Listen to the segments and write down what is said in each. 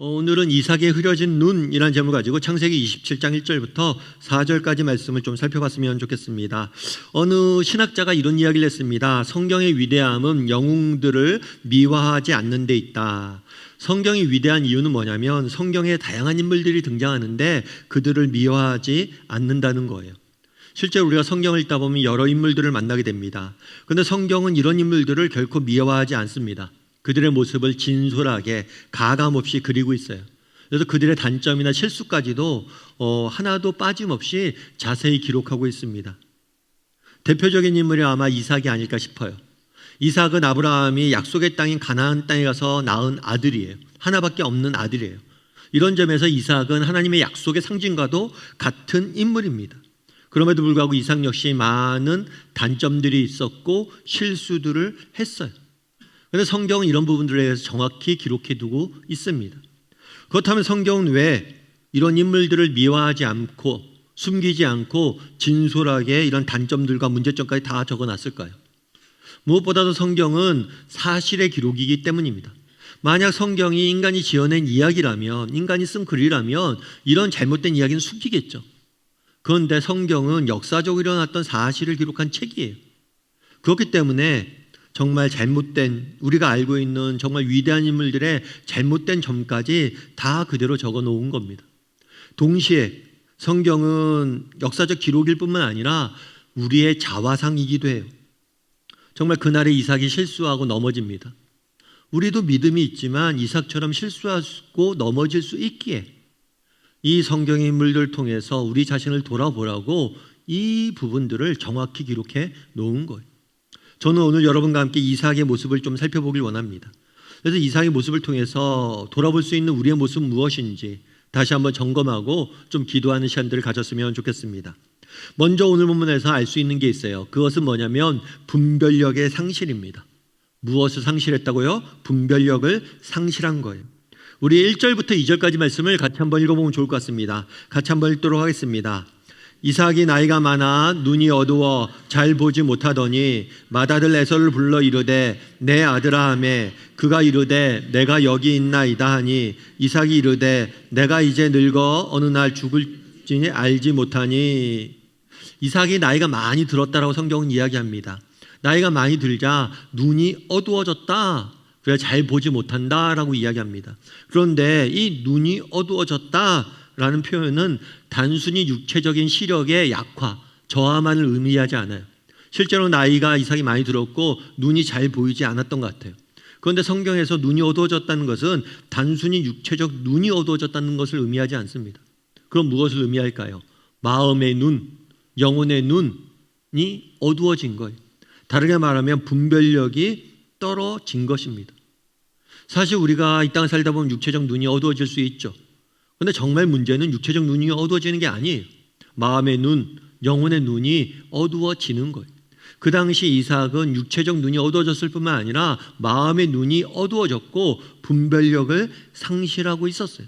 오늘은 이삭의 흐려진 눈이라는 제목을 가지고 창세기 27장 1절부터 4절까지 말씀을 좀 살펴봤으면 좋겠습니다. 어느 신학자가 이런 이야기를 했습니다. 성경의 위대함은 영웅들을 미화하지 않는 데 있다. 성경이 위대한 이유는 뭐냐면 성경에 다양한 인물들이 등장하는데 그들을 미화하지 않는다는 거예요. 실제로 우리가 성경을 읽다 보면 여러 인물들을 만나게 됩니다. 그런데 성경은 이런 인물들을 결코 미화하지 않습니다. 그들의 모습을 진솔하게 가감없이 그리고 있어요. 그래서 그들의 단점이나 실수까지도 하나도 빠짐없이 자세히 기록하고 있습니다. 대표적인 인물이 아마 이삭이 아닐까 싶어요. 이삭은 아브라함이 약속의 땅인 가나안 땅에 가서 낳은 아들이에요. 하나밖에 없는 아들이에요. 이런 점에서 이삭은 하나님의 약속의 상징과도 같은 인물입니다. 그럼에도 불구하고 이삭 역시 많은 단점들이 있었고 실수들을 했어요. 그런데 성경은 이런 부분들에 대해서 정확히 기록해 두고 있습니다. 그렇다면 성경은 왜 이런 인물들을 미화하지 않고 숨기지 않고 진솔하게 이런 단점들과 문제점까지 다 적어놨을까요? 무엇보다도 성경은 사실의 기록이기 때문입니다. 만약 성경이 인간이 지어낸 이야기라면, 인간이 쓴 글이라면 이런 잘못된 이야기는 숨기겠죠. 그런데 성경은 역사적으로 일어났던 사실을 기록한 책이에요. 그렇기 때문에 정말 잘못된, 우리가 알고 있는 정말 위대한 인물들의 잘못된 점까지 다 그대로 적어 놓은 겁니다. 동시에 성경은 역사적 기록일 뿐만 아니라 우리의 자화상이기도 해요. 정말 그날에 이삭이 실수하고 넘어집니다. 우리도 믿음이 있지만 이삭처럼 실수하고 넘어질 수 있기에 이 성경의 인물들을 통해서 우리 자신을 돌아보라고 이 부분들을 정확히 기록해 놓은 거예요. 저는 오늘 여러분과 함께 이삭의 모습을 좀 살펴보길 원합니다. 그래서 이삭의 모습을 통해서 돌아볼 수 있는 우리의 모습은 무엇인지 다시 한번 점검하고 좀 기도하는 시간들을 가졌으면 좋겠습니다. 먼저 오늘 본문에서 알 수 있는 게 있어요. 그것은 뭐냐면 분별력의 상실입니다. 무엇을 상실했다고요? 분별력을 상실한 거예요. 우리 1절부터 2절까지 말씀을 같이 한번 읽어보면 좋을 것 같습니다. 같이 한번 읽도록 하겠습니다. 이삭이 나이가 많아 눈이 어두워 잘 보지 못하더니 맏아들 에서를 불러 이르되 내 아들아 하매 그가 이르되 내가 여기 있나이다 하니 이삭이 이르되 내가 이제 늙어 어느 날 죽을지 알지 못하니. 이삭이 나이가 많이 들었다라고 성경은 이야기합니다. 나이가 많이 들자 눈이 어두워졌다, 그래 잘 보지 못한다라고 이야기합니다. 그런데 이 눈이 어두워졌다라는 표현은 단순히 육체적인 시력의 약화, 저하만을 의미하지 않아요. 실제로 나이가 이삭이 많이 들었고 눈이 잘 보이지 않았던 것 같아요. 그런데 성경에서 눈이 어두워졌다는 것은 단순히 육체적 눈이 어두워졌다는 것을 의미하지 않습니다. 그럼 무엇을 의미할까요? 마음의 눈, 영혼의 눈이 어두워진 거예요. 다르게 말하면 분별력이 떨어진 것입니다. 사실 우리가 이 땅을 살다 보면 육체적 눈이 어두워질 수 있죠. 그런데 정말 문제는 육체적 눈이 어두워지는 게 아니에요. 마음의 눈, 영혼의 눈이 어두워지는 거예요. 그 당시 이삭은 육체적 눈이 어두워졌을 뿐만 아니라 마음의 눈이 어두워졌고 분별력을 상실하고 있었어요.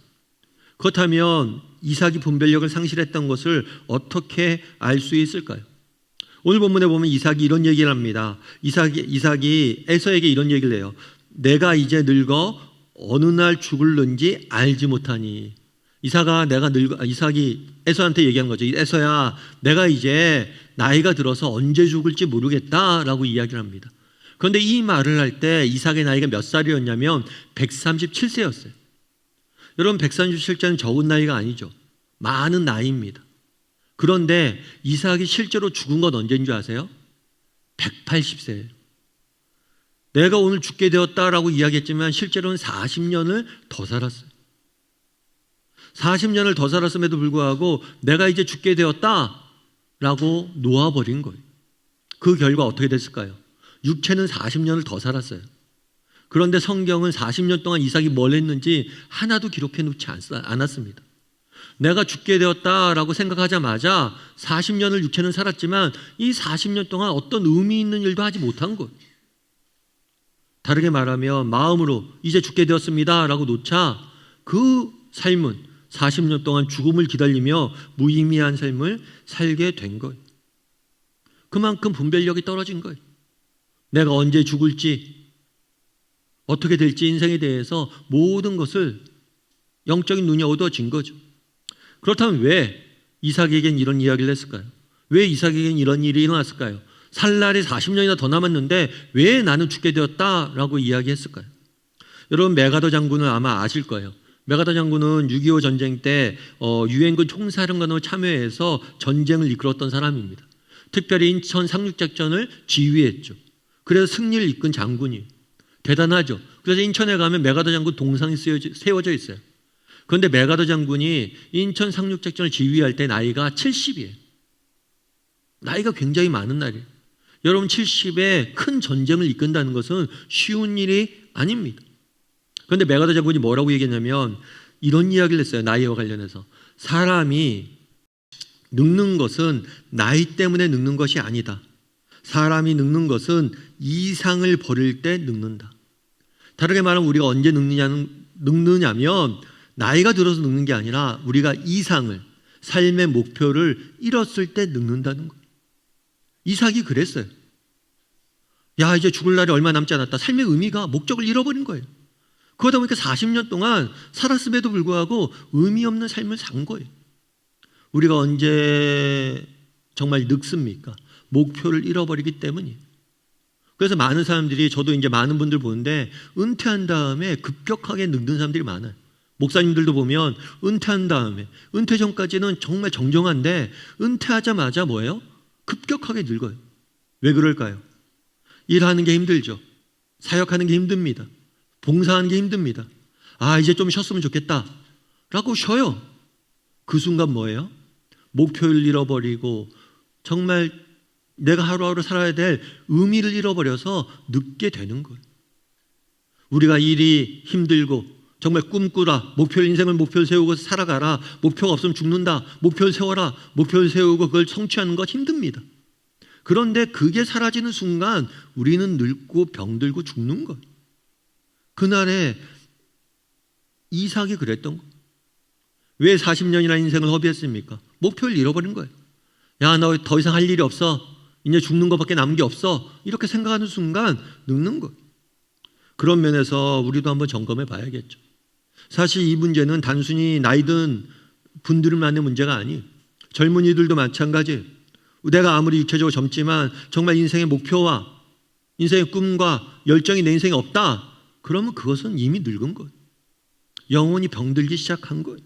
그렇다면 이삭이 분별력을 상실했던 것을 어떻게 알 수 있을까요? 오늘 본문에 보면 이삭이 이런 얘기를 합니다. 이삭이 에서에게 이런 얘기를 해요. 내가 이제 늙어 어느 날 죽을는지 알지 못하니. 이삭이 에서한테 얘기한 거죠. 에서야, 내가 이제 나이가 들어서 언제 죽을지 모르겠다라고 이야기를 합니다. 그런데 이 말을 할 때 이삭의 나이가 몇 살이었냐면 137세였어요. 여러분, 137세는 적은 나이가 아니죠. 많은 나이입니다. 그런데 이삭이 실제로 죽은 건 언제인 줄 아세요? 180세예요. 내가 오늘 죽게 되었다라고 이야기했지만 실제로는 40년을 더 살았어요. 40년을 더 살았음에도 불구하고 내가 이제 죽게 되었다라고 놓아버린 거예요. 그 결과 어떻게 됐을까요? 육체는 40년을 더 살았어요. 그런데 성경은 40년 동안 이삭이 뭘 했는지 하나도 기록해 놓지 않았습니다. 내가 죽게 되었다라고 생각하자마자 40년을 육체는 살았지만 이 40년 동안 어떤 의미 있는 일도 하지 못한 거예요. 다르게 말하면 마음으로 이제 죽게 되었습니다라고 놓자 그 삶은 40년 동안 죽음을 기다리며 무의미한 삶을 살게 된 거예요. 그만큼 분별력이 떨어진 거예요. 내가 언제 죽을지, 어떻게 될지 인생에 대해서 모든 것을 영적인 눈이 어두워진 거죠. 그렇다면 왜 이삭에겐 이런 이야기를 했을까요? 왜 이삭에겐 이런 일이 일어났을까요? 살 날이 40년이나 더 남았는데 왜 나는 죽게 되었다라고 이야기했을까요? 여러분, 메가더 장군을 아마 아실 거예요. 메가더 장군은 6.25 전쟁 때 유엔군 총사령관으로 참여해서 전쟁을 이끌었던 사람입니다. 특별히 인천 상륙작전을 지휘했죠. 그래서 승리를 이끈 장군이에요. 대단하죠. 그래서 인천에 가면 메가더 장군 동상이 세워져 있어요. 그런데 메가더 장군이 인천 상륙작전을 지휘할 때 나이가 70이에요. 나이가 굉장히 많은 날이에요. 여러분, 70에 큰 전쟁을 이끈다는 것은 쉬운 일이 아닙니다. 그런데 메가더 장군이 뭐라고 얘기했냐면 이런 이야기를 했어요. 나이와 관련해서. 사람이 늙는 것은 나이 때문에 늙는 것이 아니다. 사람이 늙는 것은 이상을 버릴 때 늙는다. 다르게 말하면 우리가 언제 늙느냐면 나이가 들어서 늙는 게 아니라 우리가 이상을, 삶의 목표를 잃었을 때 늙는다는 거예요. 이삭이 그랬어요. 야, 이제 죽을 날이 얼마 남지 않았다. 삶의 의미가, 목적을 잃어버린 거예요. 그러다 보니까 40년 동안 살았음에도 불구하고 의미 없는 삶을 산 거예요. 우리가 언제 정말 늙습니까? 목표를 잃어버리기 때문이에요. 그래서 많은 사람들이, 저도 이제 많은 분들 보는데 은퇴한 다음에 급격하게 늙는 사람들이 많아요. 목사님들도 보면 은퇴한 다음에, 은퇴 전까지는 정말 정정한데 은퇴하자마자 뭐예요? 급격하게 늙어요. 왜 그럴까요? 일하는 게 힘들죠. 사역하는 게 힘듭니다. 봉사하는 게 힘듭니다. 아, 이제 좀 쉬었으면 좋겠다 라고 쉬어요. 그 순간 뭐예요? 목표를 잃어버리고 정말 내가 하루하루 살아야 될 의미를 잃어버려서 늙게 되는 거예요. 우리가 일이 힘들고 정말 꿈꾸라, 인생을 목표를 세우고 살아가라, 목표가 없으면 죽는다, 목표를 세워라, 목표를 세우고 그걸 성취하는 것 힘듭니다. 그런데 그게 사라지는 순간 우리는 늙고 병들고 죽는 거예요. 그날에 이삭이 그랬던 거예요. 왜 40년이나 인생을 허비했습니까? 목표를 잃어버린 거예요. 야, 너 더 이상 할 일이 없어. 이제 죽는 것밖에 남은 게 없어. 이렇게 생각하는 순간 늙는 거예요. 그런 면에서 우리도 한번 점검해 봐야겠죠. 사실 이 문제는 단순히 나이 든 분들만의 문제가 아니에요. 젊은이들도 마찬가지예요. 내가 아무리 육체적으로 젊지만 정말 인생의 목표와 인생의 꿈과 열정이 내 인생에 없다. 그러면 그것은 이미 늙은 거예요. 영혼이 병들기 시작한 거예요.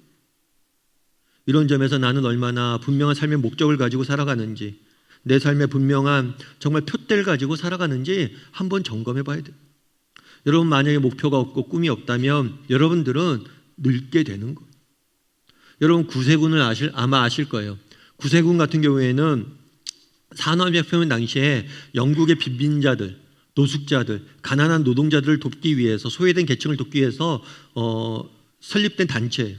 이런 점에서 나는 얼마나 분명한 삶의 목적을 가지고 살아가는지, 내 삶의 분명한 정말 표대를 가지고 살아가는지 한번 점검해 봐야 돼요. 여러분, 만약에 목표가 없고 꿈이 없다면 여러분들은 늙게 되는 거예요. 여러분, 구세군을 아마 아실 거예요. 구세군 같은 경우에는 산업혁명 당시에 영국의 빈민자들, 노숙자들, 가난한 노동자들을 돕기 위해서, 소외된 계층을 돕기 위해서 설립된 단체예요.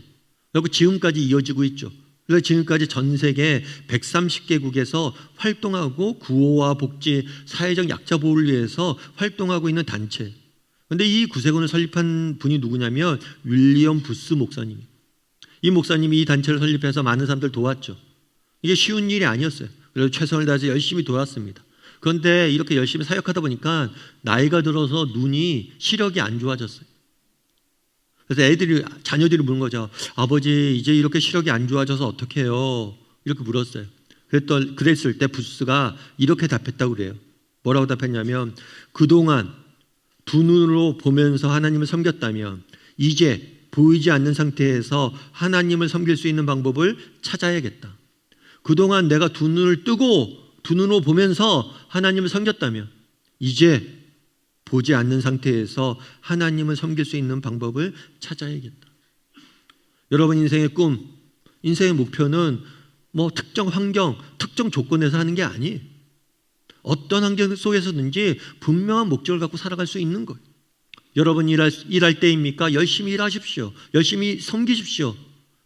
그리고 지금까지 이어지고 있죠. 그래서 지금까지 전 세계 130개국에서 활동하고 구호와 복지, 사회적 약자 보호를 위해서 활동하고 있는 단체. 그런데 이 구세군을 설립한 분이 누구냐면 윌리엄 부스 목사님이에요. 이 목사님이 이 단체를 설립해서 많은 사람들 도왔죠. 이게 쉬운 일이 아니었어요. 그래서 최선을 다해서 열심히 도왔습니다. 그런데 이렇게 열심히 사역하다 보니까 나이가 들어서 눈이 시력이 안 좋아졌어요. 그래서 자녀들이 묻는 거죠. 아버지, 이제 이렇게 시력이 안 좋아져서 어떻게 해요? 이렇게 물었어요. 그랬을 때 부스가 이렇게 답했다고 그래요. 뭐라고 답했냐면, 그동안 두 눈으로 보면서 하나님을 섬겼다면 이제 보이지 않는 상태에서 하나님을 섬길 수 있는 방법을 찾아야겠다. 그동안 내가 두 눈을 뜨고 두 눈으로 보면서 하나님을 섬겼다면 이제 보지 않는 상태에서 하나님을 섬길 수 있는 방법을 찾아야겠다. 여러분, 인생의 꿈, 인생의 목표는 뭐 특정 환경, 특정 조건에서 하는 게 아니에요. 어떤 환경 속에서든지 분명한 목적을 갖고 살아갈 수 있는 거예요. 여러분, 일할 때입니까? 열심히 일하십시오. 열심히 섬기십시오.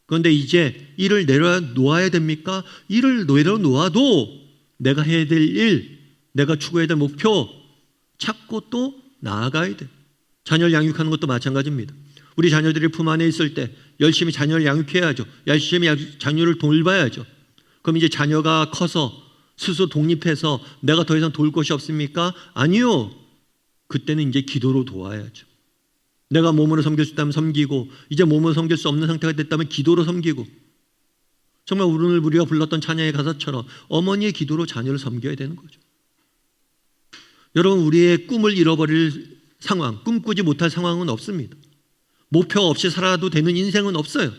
그런데 이제 일을 내려놓아야 됩니까? 일을 내려놓아도 내가 해야 될 일, 내가 추구해야 될 목표 찾고 또 나아가야 돼. 자녀를 양육하는 것도 마찬가지입니다. 우리 자녀들이 품 안에 있을 때 열심히 자녀를 양육해야죠. 열심히 자녀를 돌봐야죠. 그럼 이제 자녀가 커서 스스로 독립해서 내가 더 이상 도울 것이 없습니까? 아니요. 그때는 이제 기도로 도와야죠. 내가 몸으로 섬길 수 있다면 섬기고, 이제 몸으로 섬길 수 없는 상태가 됐다면 기도로 섬기고, 정말 오늘 우리가 불렀던 찬양의 가사처럼 어머니의 기도로 자녀를 섬겨야 되는 거죠. 여러분, 우리의 꿈을 잃어버릴 상황, 꿈꾸지 못할 상황은 없습니다. 목표 없이 살아도 되는 인생은 없어요.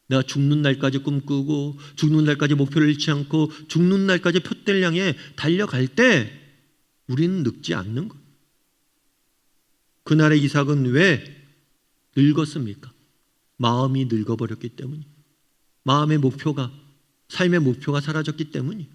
내가 죽는 날까지 꿈꾸고 죽는 날까지 목표를 잃지 않고 죽는 날까지 표대를 향해 달려갈 때 우리는 늙지 않는 거예요. 그날의 이삭은 왜 늙었습니까? 마음이 늙어버렸기 때문이에요. 마음의 목표가, 삶의 목표가 사라졌기 때문이에요.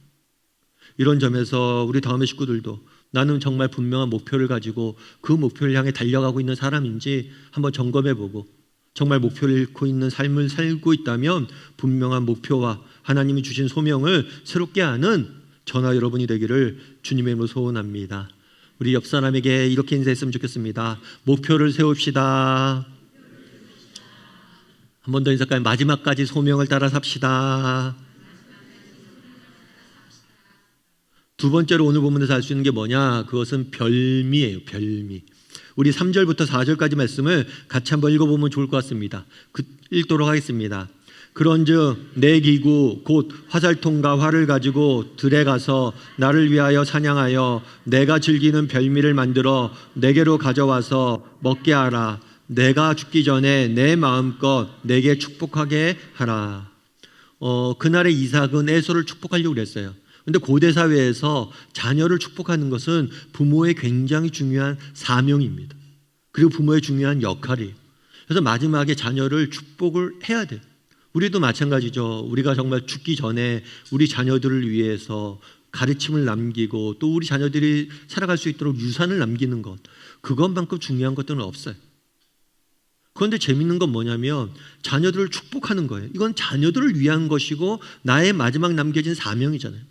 이런 점에서 우리 다음의 식구들도 나는 정말 분명한 목표를 가지고 그 목표를 향해 달려가고 있는 사람인지 한번 점검해보고, 정말 목표를 잃고 있는 삶을 살고 있다면 분명한 목표와 하나님이 주신 소명을 새롭게 아는 저나 여러분이 되기를 주님의 이름으로 소원합니다. 우리 옆 사람에게 이렇게 인사했으면 좋겠습니다. 목표를 세웁시다. 한 번 더 인사까지, 마지막까지 소명을 따라 삽시다. 두 번째로 오늘 본문에서 알 수 있는 게 뭐냐? 그것은 별미예요. 별미. 우리 3절부터 4절까지 말씀을 같이 한번 읽어보면 좋을 것 같습니다. 읽도록 하겠습니다. 그런즉 내 기구 곧 화살통과 활을 가지고 들에 가서 나를 위하여 사냥하여 내가 즐기는 별미를 만들어 내게로 가져와서 먹게 하라. 내가 죽기 전에 내 마음껏 내게 축복하게 하라. 그날의 이삭은 에서를 축복하려고 그랬어요. 근데 고대 사회에서 자녀를 축복하는 것은 부모의 굉장히 중요한 사명입니다. 그리고 부모의 중요한 역할이에요. 그래서 마지막에 자녀를 축복을 해야 돼요. 우리도 마찬가지죠. 우리가 정말 죽기 전에 우리 자녀들을 위해서 가르침을 남기고 또 우리 자녀들이 살아갈 수 있도록 유산을 남기는 것, 그것만큼 중요한 것들은 없어요. 그런데 재밌는 건 뭐냐면 자녀들을 축복하는 거예요. 이건 자녀들을 위한 것이고 나의 마지막 남겨진 사명이잖아요.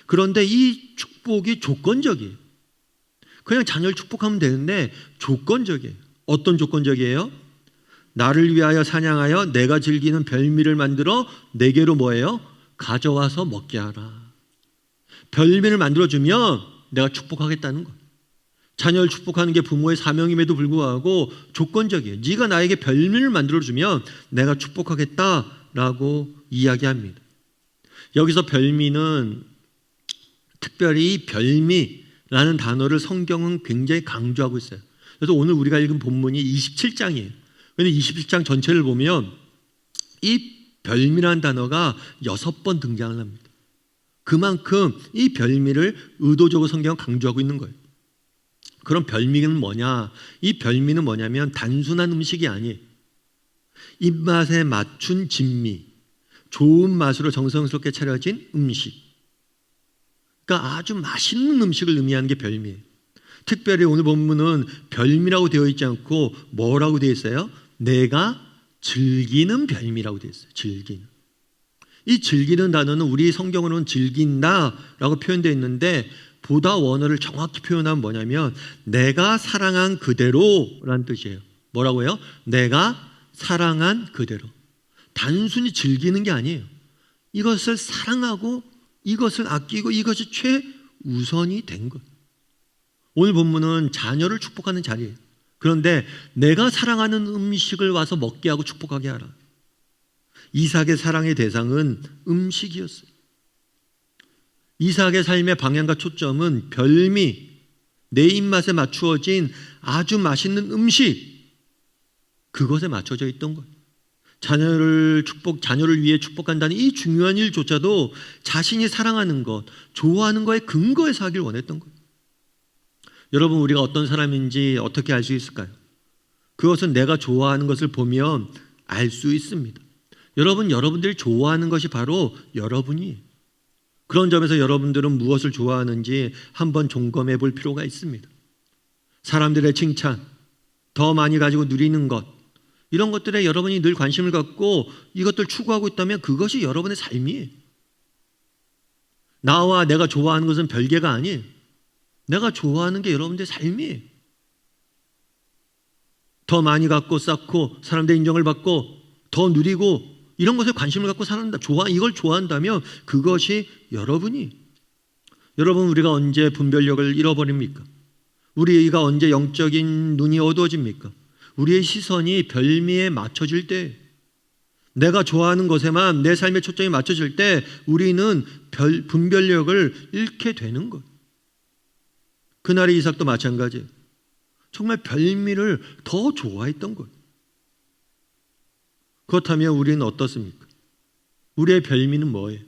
그런데 이 축복이 조건적이에요. 그냥 자녀를 축복하면 되는데 조건적이에요. 어떤 조건적이에요? 나를 위하여 사냥하여 내가 즐기는 별미를 만들어 내게로 뭐예요? 가져와서 먹게 하라. 별미를 만들어주면 내가 축복하겠다는 거예요. 자녀를 축복하는 게 부모의 사명임에도 불구하고 조건적이에요. 네가 나에게 별미를 만들어주면 내가 축복하겠다라고 이야기합니다. 여기서 별미는 특별히 별미라는 단어를 성경은 굉장히 강조하고 있어요. 그래서 오늘 우리가 읽은 본문이 27장이에요. 그런데 27장 전체를 보면 이 별미라는 단어가 6번 등장을 합니다. 그만큼 이 별미를 의도적으로 성경은 강조하고 있는 거예요. 그럼 별미는 뭐냐? 이 별미는 뭐냐면 단순한 음식이 아니에요. 입맛에 맞춘 진미, 좋은 맛으로 정성스럽게 차려진 음식. 그러니까 아주 맛있는 음식을 의미하는 게 별미예요. 특별히 오늘 본문은 별미라고 되어 있지 않고 뭐라고 되어 있어요? 내가 즐기는 별미라고 되어 있어요. 즐기는. 이 즐기는 단어는 우리 성경으로는 즐긴다라고 표현되어 있는데 보다 원어를 정확히 표현하면 뭐냐면 내가 사랑한 그대로라는 뜻이에요. 뭐라고요? 내가 사랑한 그대로. 단순히 즐기는 게 아니에요. 이것을 사랑하고 이것을 아끼고 이것이 최우선이 된 것. 오늘 본문은 자녀를 축복하는 자리예요. 그런데 내가 사랑하는 음식을 와서 먹게 하고 축복하게 하라. 이삭의 사랑의 대상은 음식이었어요. 이삭의 삶의 방향과 초점은 별미, 내 입맛에 맞추어진 아주 맛있는 음식, 그것에 맞춰져 있던 거예요. 자녀를 위해 축복한다는 이 중요한 일조차도 자신이 사랑하는 것, 좋아하는 거에 근거해서 하길 원했던 거예요. 여러분, 우리가 어떤 사람인지 어떻게 알 수 있을까요? 그것은 내가 좋아하는 것을 보면 알 수 있습니다. 여러분들이 좋아하는 것이 바로 여러분이에요. 그런 점에서 여러분들은 무엇을 좋아하는지 한번 점검해 볼 필요가 있습니다. 사람들의 칭찬, 더 많이 가지고 누리는 것, 이런 것들에 여러분이 늘 관심을 갖고 이것들 추구하고 있다면 그것이 여러분의 삶이에요. 나와 내가 좋아하는 것은 별개가 아니에요. 내가 좋아하는 게 여러분들의 삶이에요. 더 많이 갖고 쌓고 사람들의 인정을 받고 더 누리고 이런 것에 관심을 갖고 산다. 이걸 좋아한다면 그것이 여러분이. 여러분, 우리가 언제 분별력을 잃어버립니까? 우리가 언제 영적인 눈이 어두워집니까? 우리의 시선이 별미에 맞춰질 때, 내가 좋아하는 것에만 내 삶의 초점이 맞춰질 때 우리는 분별력을 잃게 되는 것. 그날의 이삭도 마찬가지예요. 정말 별미를 더 좋아했던 것. 그렇다면 우리는 어떻습니까? 우리의 별미는 뭐예요?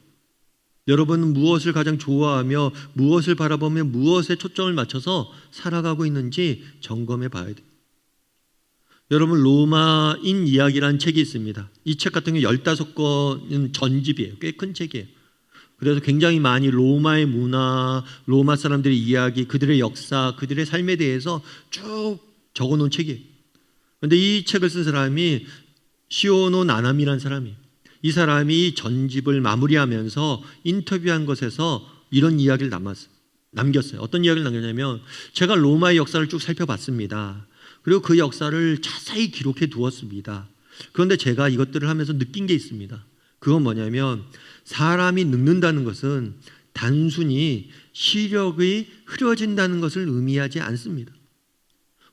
여러분은 무엇을 가장 좋아하며 무엇을 바라보며 무엇에 초점을 맞춰서 살아가고 있는지 점검해 봐야 돼요. 여러분, 로마인 이야기라는 책이 있습니다. 이 책 같은 경우 15권은 전집이에요. 꽤 큰 책이에요. 그래서 굉장히 많이 로마의 문화, 로마 사람들의 이야기, 그들의 역사, 그들의 삶에 대해서 쭉 적어놓은 책이에요. 그런데 이 책을 쓴 사람이 시오노 나나미라는 사람이에요. 이 사람이 전집을 마무리하면서 인터뷰한 것에서 이런 이야기를 남겼어요. 어떤 이야기를 남겼냐면, 제가 로마의 역사를 쭉 살펴봤습니다. 그리고 그 역사를 자세히 기록해 두었습니다. 그런데 제가 이것들을 하면서 느낀 게 있습니다. 그건 뭐냐면, 사람이 늙는다는 것은 단순히 시력이 흐려진다는 것을 의미하지 않습니다.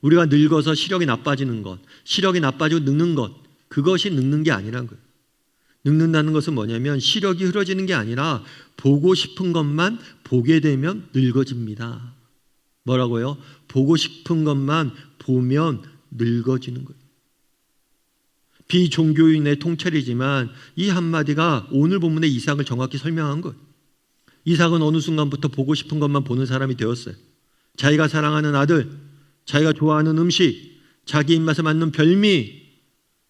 우리가 늙어서 시력이 나빠지는 것, 시력이 나빠지고 늙는 것, 그것이 늙는 게 아니란 거예요. 늙는다는 것은 뭐냐면 시력이 흐려지는 게 아니라 보고 싶은 것만 보게 되면 늙어집니다. 뭐라고요? 보고 싶은 것만 보면 늙어지는 거예요. 비종교인의 통찰이지만 이 한마디가 오늘 본문의 이삭을 정확히 설명한 거예요. 이삭은 어느 순간부터 보고 싶은 것만 보는 사람이 되었어요. 자기가 사랑하는 아들, 자기가 좋아하는 음식, 자기 입맛에 맞는 별미,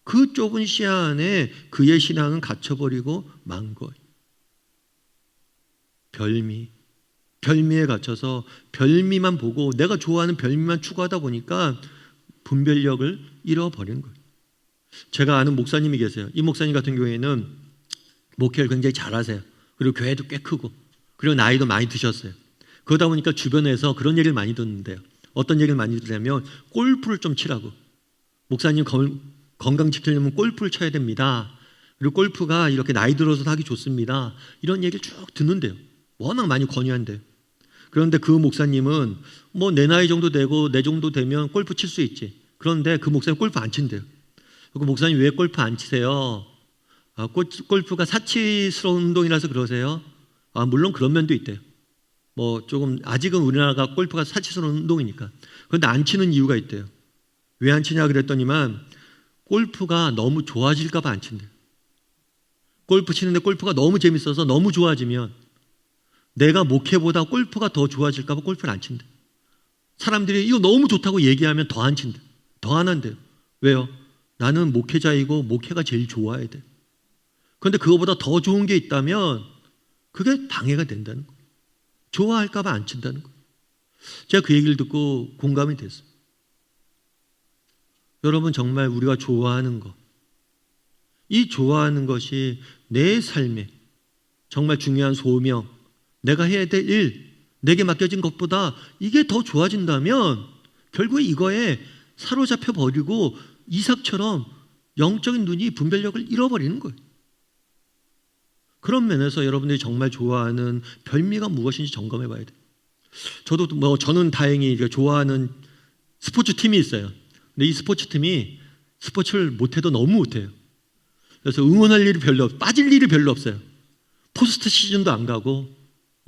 그 좁은 시야 안에 그의 신앙은 갇혀버리고 만 거예요. 별미에 갇혀서 별미만 보고 내가 좋아하는 별미만 추구하다 보니까 분별력을 잃어버린 거예요. 제가 아는 목사님이 계세요. 이 목사님 같은 경우에는 목회를 굉장히 잘하세요. 그리고 교회도 꽤 크고, 그리고 나이도 많이 드셨어요. 그러다 보니까 주변에서 그런 얘기를 많이 듣는데요. 어떤 얘기를 많이 들으냐면 골프를 좀 치라고. 목사님 건강 지키려면 골프를 쳐야 됩니다. 그리고 골프가 이렇게 나이 들어서 하기 좋습니다. 이런 얘기를 쭉 듣는데요. 워낙 많이 권유한대요. 그런데 그 목사님은 뭐 내 나이 정도 되고 내 정도 되면 골프 칠 수 있지. 그런데 그 목사님 골프 안 친대요. 그 목사님 왜 골프 안 치세요? 골프가 사치스러운 운동이라서 그러세요? 물론 그런 면도 있대요. 뭐 조금 아직은 우리나라가 골프가 사치스러운 운동이니까. 그런데 안 치는 이유가 있대요. 왜 안 치냐 그랬더니만 골프가 너무 좋아질까 봐 안 친대요. 골프 치는데 골프가 너무 재밌어서 너무 좋아지면 내가 목회보다 골프가 더 좋아질까 봐 골프를 안 친대요. 사람들이 이거 너무 좋다고 얘기하면 더 안 친대요. 더 안 한대요. 왜요? 나는 목회자이고 목회가 제일 좋아야 돼. 그런데 그거보다 더 좋은 게 있다면 그게 방해가 된다는 거예요. 좋아할까 봐 안 친다는 거예요. 제가 그 얘기를 듣고 공감이 됐어요. 여러분, 정말 우리가 좋아하는 것, 이 좋아하는 것이 내 삶에 정말 중요한 소명, 내가 해야 될 일, 내게 맡겨진 것보다 이게 더 좋아진다면 결국에 이거에 사로잡혀 버리고 이삭처럼 영적인 눈이 분별력을 잃어버리는 거예요. 그런 면에서 여러분들이 정말 좋아하는 별미가 무엇인지 점검해 봐야 돼요. 저는 다행히 좋아하는 스포츠 팀이 있어요. 근데 이 스포츠 팀이 스포츠를 못해도 너무 못해요. 그래서 응원할 일이 빠질 일이 별로 없어요. 포스트 시즌도 안 가고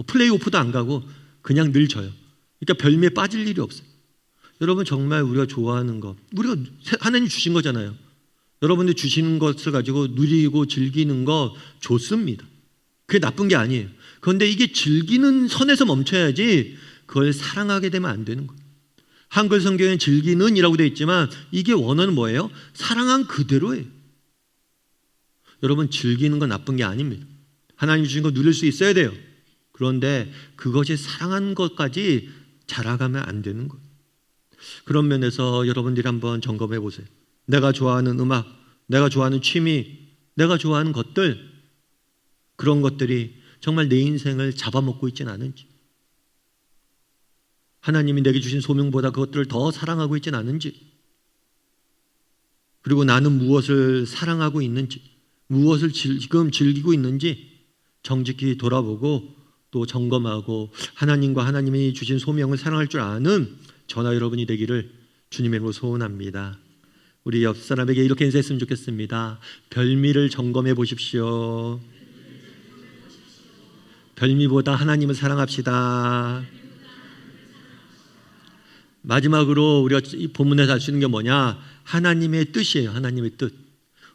플레이오프도 안 가고 그냥 늘 져요. 그러니까 별미에 빠질 일이 없어요. 여러분, 정말 우리가 좋아하는 것, 우리가 하나님 주신 거잖아요. 여러분들 주시는 것을 가지고 누리고 즐기는 거 좋습니다. 그게 나쁜 게 아니에요. 그런데 이게 즐기는 선에서 멈춰야지 그걸 사랑하게 되면 안 되는 거예요. 한글 성경에는 즐기는 이라고 되어 있지만 이게 원어는 뭐예요? 사랑한 그대로예요. 여러분, 즐기는 건 나쁜 게 아닙니다. 하나님 주신 거 누릴 수 있어야 돼요. 그런데 그것이 사랑한 것까지 자라가면 안 되는 거예요. 그런 면에서 여러분들이 한번 점검해 보세요. 내가 좋아하는 음악, 내가 좋아하는 취미, 내가 좋아하는 것들, 그런 것들이 정말 내 인생을 잡아먹고 있지는 않은지, 하나님이 내게 주신 소명보다 그것들을 더 사랑하고 있지는 않은지, 그리고 나는 무엇을 사랑하고 있는지, 무엇을 지금 즐기고 있는지 정직히 돌아보고 또 점검하고 하나님과 하나님이 주신 소명을 사랑할 줄 아는 저나 여러분이 되기를 주님의 이름으로 소원합니다. 우리 옆 사람에게 이렇게 인사했으면 좋겠습니다. 별미를 점검해 보십시오. 별미보다 하나님을 사랑합시다. 마지막으로 우리가 이 본문에서 알 수 있는 게 뭐냐? 하나님의 뜻이에요. 하나님의 뜻.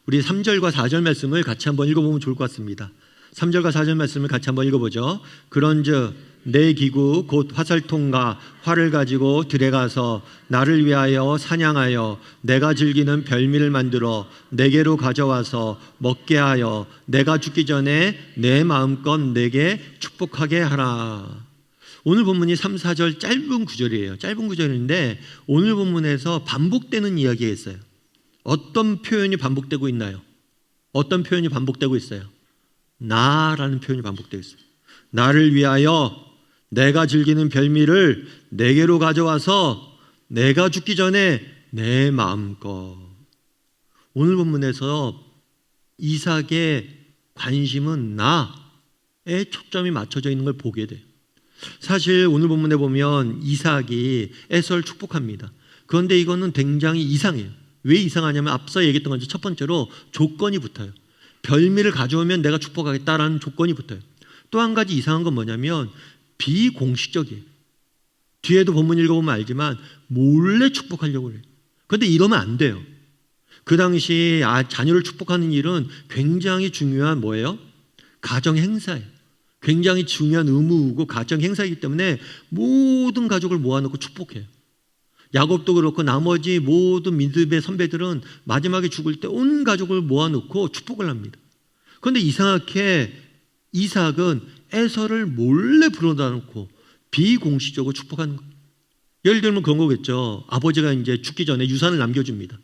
우리 3절과 4절 말씀을 같이 한번 읽어보면 좋을 것 같습니다. 3절과 4절 말씀을 같이 한번 읽어보죠. 그런즉 내 기구 곧 화살통과 활을 가지고 들에 가서 나를 위하여 사냥하여 내가 즐기는 별미를 만들어 내게로 가져와서 먹게 하여 내가 죽기 전에 내 마음껏 내게 축복하게 하라. 오늘 본문이 3, 4절 짧은 구절이에요. 짧은 구절인데 오늘 본문에서 반복되는 이야기가 있어요. 어떤 표현이 반복되고 있나요? 어떤 표현이 반복되고 있어요? 나라는 표현이 반복되고 있어요. 나를 위하여 내가 즐기는 별미를 내게로 가져와서 내가 죽기 전에 내 마음껏. 오늘 본문에서 이삭의 관심은 나에 초점이 맞춰져 있는 걸 보게 돼요. 사실 오늘 본문에 보면 이삭이 에서를 축복합니다. 그런데 이거는 굉장히 이상해요. 왜 이상하냐면 앞서 얘기했던 것처럼 첫 번째로 조건이 붙어요. 별미를 가져오면 내가 축복하겠다라는 조건이 붙어요. 또 한 가지 이상한 건 뭐냐면 비공식적이에요. 뒤에도 본문 읽어보면 알지만 몰래 축복하려고 해요. 그런데 이러면 안 돼요. 그 당시 자녀를 축복하는 일은 굉장히 중요한 뭐예요? 가정 행사예요. 굉장히 중요한 의무고 가정 행사이기 때문에 모든 가족을 모아놓고 축복해요. 야곱도 그렇고 나머지 모든 믿음의 선배들은 마지막에 죽을 때 온 가족을 모아놓고 축복을 합니다. 그런데 이상하게 이삭은 에서를 몰래 불러다 놓고 비공식적으로 축복하는 거예요. 예를 들면 그런 거겠죠. 아버지가 이제 죽기 전에 유산을 남겨줍니다.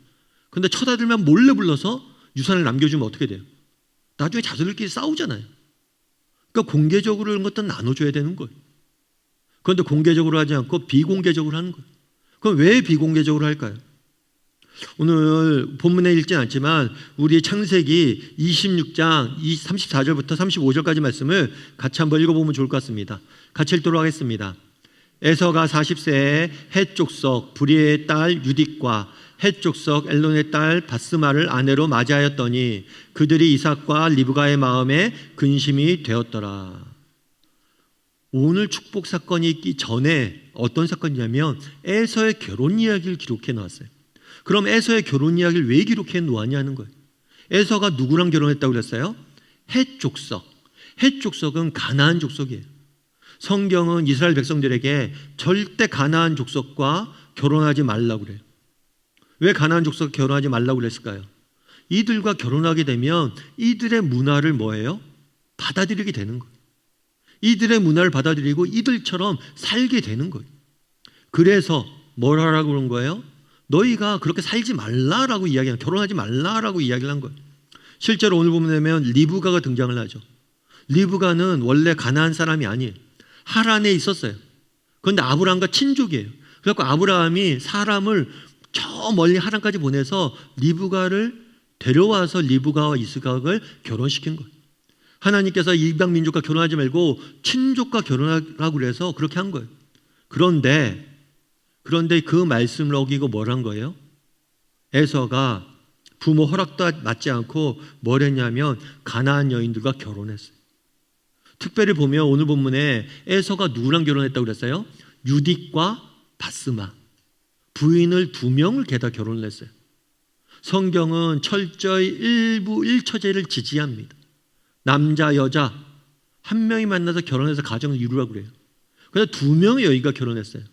그런데 쳐다들면 몰래 불러서 유산을 남겨주면 어떻게 돼요? 나중에 자손들끼리 싸우잖아요. 그러니까 공개적으로 이런 것도 나눠줘야 되는 거예요. 그런데 공개적으로 하지 않고 비공개적으로 하는 거예요. 그럼 왜 비공개적으로 할까요? 오늘 본문에 읽지는 않지만 우리 창세기 26장 34절부터 35절까지 말씀을 같이 한번 읽어보면 좋을 것 같습니다. 같이 읽도록 하겠습니다. 에서가 40세에 헷 족속 브리의 딸 유딕과 헷 족속 엘론의 딸 바스마를 아내로 맞이하였더니 그들이 이삭과 리브가의 마음에 근심이 되었더라. 오늘 축복 사건이 있기 전에 어떤 사건이냐면 에서의 결혼 이야기를 기록해 놓았어요. 그럼 에서의 결혼 이야기를 왜 기록해 놓았냐는 거예요. 에서가 누구랑 결혼했다고 그랬어요? 헷 족속. 헷 족속은 가나안 족속이에요. 성경은 이스라엘 백성들에게 절대 가나안 족속과 결혼하지 말라고 그래요. 왜 가나안 족속과 결혼하지 말라고 그랬을까요? 이들과 결혼하게 되면 이들의 문화를 뭐예요? 받아들이게 되는 거예요. 이들의 문화를 받아들이고 이들처럼 살게 되는 거예요. 그래서 뭘 하라고 그런 거예요? 너희가 그렇게 살지 말라라고 이야기한, 결혼하지 말라라고 이야기를 한 거예요. 실제로 오늘 보면 리브가가 등장을 하죠. 리브가는 원래 가나안 사람이 아니에요. 하란에 있었어요. 그런데 아브라함과 친족이에요. 그래서 아브라함이 사람을 저 멀리 하란까지 보내서 리브가를 데려와서 리브가와 이스각을 결혼시킨 거예요. 하나님께서 이방 민족과 결혼하지 말고 친족과 결혼하라고 그래서 그렇게 한 거예요. 그런데 그 말씀을 어기고 뭘 한 거예요? 에서가 부모 허락도 맞지 않고 뭘 했냐면 가나안 여인들과 결혼했어요. 특별히 보면 오늘 본문에 에서가 누구랑 결혼했다고 그랬어요? 유딕과 바스마. 부인을 2명을 게다 결혼을 했어요. 성경은 철저히 일부 일처제를 지지합니다. 남자 여자 한 명이 만나서 결혼해서 가정을 이루라고 그래요. 그래서 2명의 여인과 결혼했어요.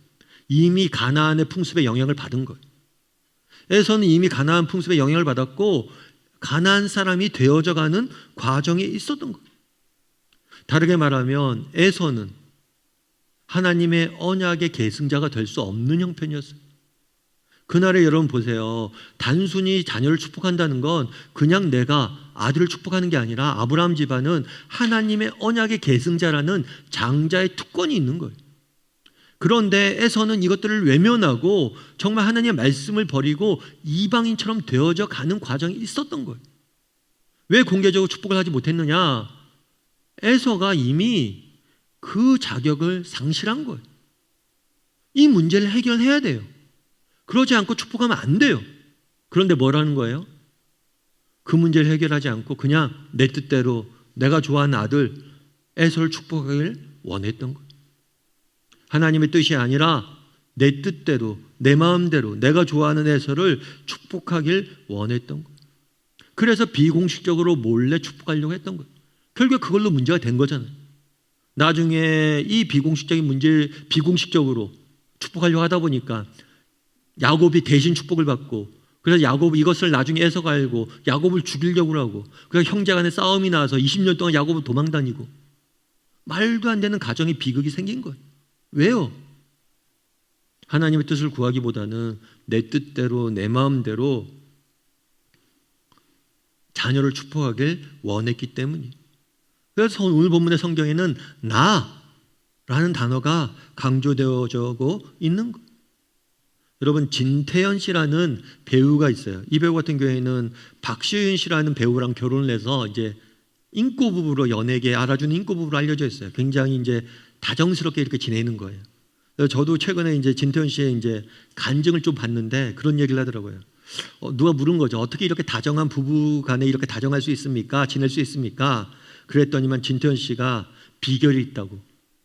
이미 가나안의 풍습에 영향을 받은 거예요. 에서는 이미 가나안 풍습에 영향을 받았고 가나안 사람이 되어져가는 과정에 있었던 거예요. 다르게 말하면 에서는 하나님의 언약의 계승자가 될 수 없는 형편이었어요. 그날에 여러분 보세요. 단순히 자녀를 축복한다는 건 그냥 내가 아들을 축복하는 게 아니라 아브라함 집안은 하나님의 언약의 계승자라는 장자의 특권이 있는 거예요. 그런데 에서는 이것들을 외면하고 정말 하나님의 말씀을 버리고 이방인처럼 되어져 가는 과정이 있었던 거예요. 왜 공개적으로 축복을 하지 못했느냐? 에서가 이미 그 자격을 상실한 거예요. 이 문제를 해결해야 돼요. 그러지 않고 축복하면 안 돼요. 그런데 뭐라는 거예요? 그 문제를 해결하지 않고 그냥 내 뜻대로 내가 좋아하는 아들 에서를 축복하길 원했던 거예요. 하나님의 뜻이 아니라 내 뜻대로 내 마음대로 내가 좋아하는 에서를 축복하길 원했던 거예요. 그래서 비공식적으로 몰래 축복하려고 했던 거예요. 결국 그걸로 문제가 된 거잖아요. 나중에 이 비공식적인 문제, 비공식적으로 축복하려고 하다 보니까 야곱이 대신 축복을 받고, 그래서 야곱이 이것을 나중에 에서가 알고 야곱을 죽이려고 하고, 그래서 형제 간에 싸움이 나서 20년 동안 야곱을 도망다니고, 말도 안 되는 가정의 비극이 생긴 거예요. 왜요? 하나님의 뜻을 구하기보다는 내 뜻대로 내 마음대로 자녀를 축복하길 원했기 때문이에요. 그래서 오늘 본문의 성경에는 나라는 단어가 강조되어지고 있는 거예요. 여러분, 진태현 씨라는 배우가 있어요. 이 배우 같은 경우에는 박시윤 씨라는 배우랑 결혼을 해서 이제 인꼬 부부로, 연예계에 알아주는 인꼬 부부로 알려져 있어요. 굉장히 이제 다정스럽게 이렇게 지내는 거예요. 그래서 저도 최근에 이제 진태현 씨의 이제 간증을 좀 봤는데 그런 얘기를 하더라고요. 누가 물은 거죠. 어떻게 이렇게 다정한 부부 간에 이렇게 다정할 수 있습니까? 지낼 수 있습니까? 그랬더니만 진태현 씨가 비결이 있다고.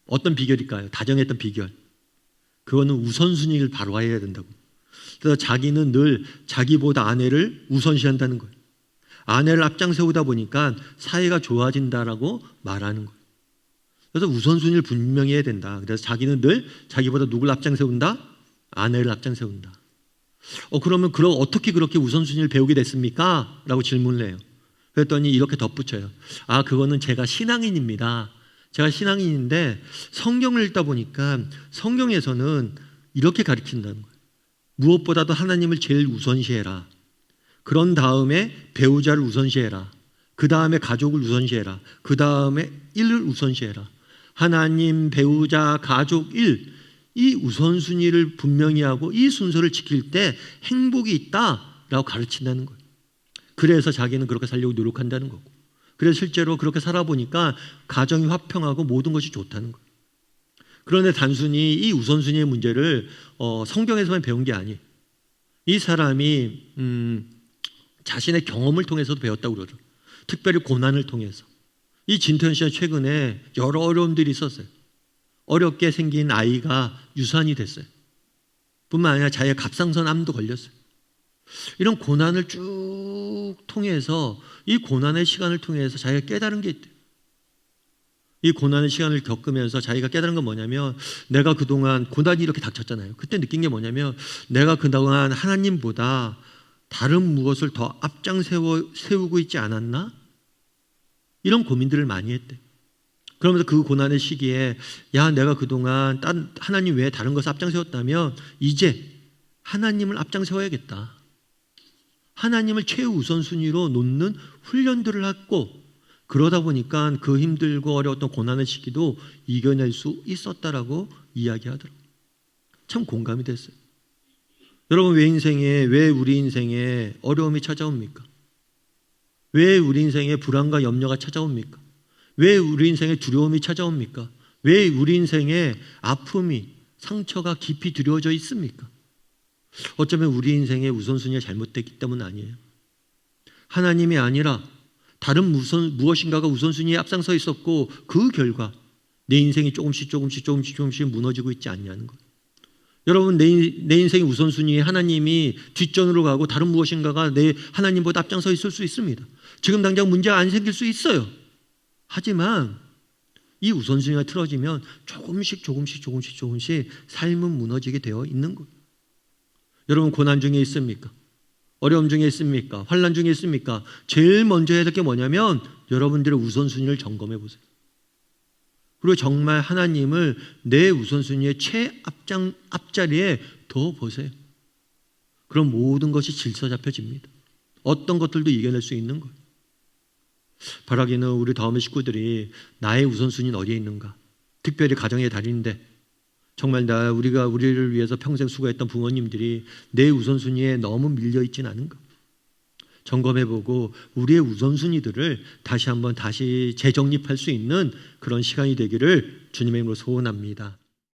어떤 비결일까요? 다정했던 비결. 그거는 우선순위를 바로 해야 된다고. 그래서 자기는 늘 자기보다 아내를 우선시한다는 거예요. 아내를 앞장세우다 보니까 사이가 좋아진다라고 말하는 거예요. 그래서 우선순위를 분명히 해야 된다. 그래서 자기는 늘 자기보다 누굴 앞장세운다? 아내를 앞장세운다. 그러면 어떻게 그렇게 우선순위를 배우게 됐습니까? 라고 질문을 해요. 그랬더니 이렇게 덧붙여요. 그거는 제가 신앙인입니다. 제가 신앙인인데 성경을 읽다 보니까 성경에서는 이렇게 가르친다는 거예요. 무엇보다도 하나님을 제일 우선시해라. 그런 다음에 배우자를 우선시해라. 그 다음에 가족을 우선시해라. 그 다음에 일을 우선시해라. 하나님, 배우자, 가족, 일, 이 우선순위를 분명히 하고 이 순서를 지킬 때 행복이 있다라고 가르친다는 거예요. 그래서 자기는 그렇게 살려고 노력한다는 거고, 그래서 실제로 그렇게 살아보니까 가정이 화평하고 모든 것이 좋다는 거예요. 그런데 단순히 이 우선순위의 문제를 성경에서만 배운 게 아니에요. 이 사람이 자신의 경험을 통해서도 배웠다고 그러죠. 특별히 고난을 통해서. 이 진태현 씨가 최근에 여러 어려움들이 있었어요. 어렵게 생긴 아이가 유산이 됐어요. 뿐만 아니라 자기가 갑상선 암도 걸렸어요. 이런 고난을 쭉 통해서, 이 고난의 시간을 통해서 자기가 깨달은 게 있대요. 이 고난의 시간을 겪으면서 자기가 깨달은 건 뭐냐면, 내가 그동안 고난이 이렇게 닥쳤잖아요. 그때 느낀 게 뭐냐면, 내가 그동안 하나님보다 다른 무엇을 더 세우고 있지 않았나? 이런 고민들을 많이 했대. 그러면서 그 고난의 시기에 내가 그동안 하나님 외에 다른 것을 앞장세웠다면 이제 하나님을 앞장세워야겠다. 하나님을 최우선순위로 놓는 훈련들을 했고, 그러다 보니까 그 힘들고 어려웠던 고난의 시기도 이겨낼 수 있었다라고 이야기하더라고요. 참 공감이 됐어요. 여러분, 왜 우리 인생에 어려움이 찾아옵니까? 왜 우리 인생에 불안과 염려가 찾아옵니까? 왜 우리 인생에 두려움이 찾아옵니까? 왜 우리 인생에 아픔이, 상처가 깊이 들여져 있습니까? 어쩌면 우리 인생의 우선순위가 잘못됐기 때문 아니에요. 하나님이 아니라 다른 무엇인가가 우선순위에 앞장서 있었고, 그 결과 내 인생이 조금씩 무너지고 있지 않냐는 거예요. 여러분, 내 인생의 우선순위에 하나님이 뒷전으로 가고 다른 무엇인가가 내 하나님보다 앞장서 있을 수 있습니다. 지금 당장 문제가 안 생길 수 있어요. 하지만 이 우선순위가 틀어지면 조금씩 삶은 무너지게 되어 있는 거예요. 여러분, 고난 중에 있습니까? 어려움 중에 있습니까? 환난 중에 있습니까? 제일 먼저 해야 될 게 뭐냐면 여러분들의 우선순위를 점검해 보세요. 그리고 정말 하나님을 내 우선순위의 앞자리에 더 보세요. 그럼 모든 것이 질서 잡혀집니다. 어떤 것들도 이겨낼 수 있는 거예요. 바라기는 우리 다음의 식구들이 나의 우선순위는 어디에 있는가? 특별히 가정의 달인인데 정말 우리를 위해서 평생 수고했던 부모님들이 내 우선순위에 너무 밀려있진 않은가? 점검해보고 우리의 우선순위들을 다시 재정립할 수 있는 그런 시간이 되기를 주님의 이름으로 소원합니다.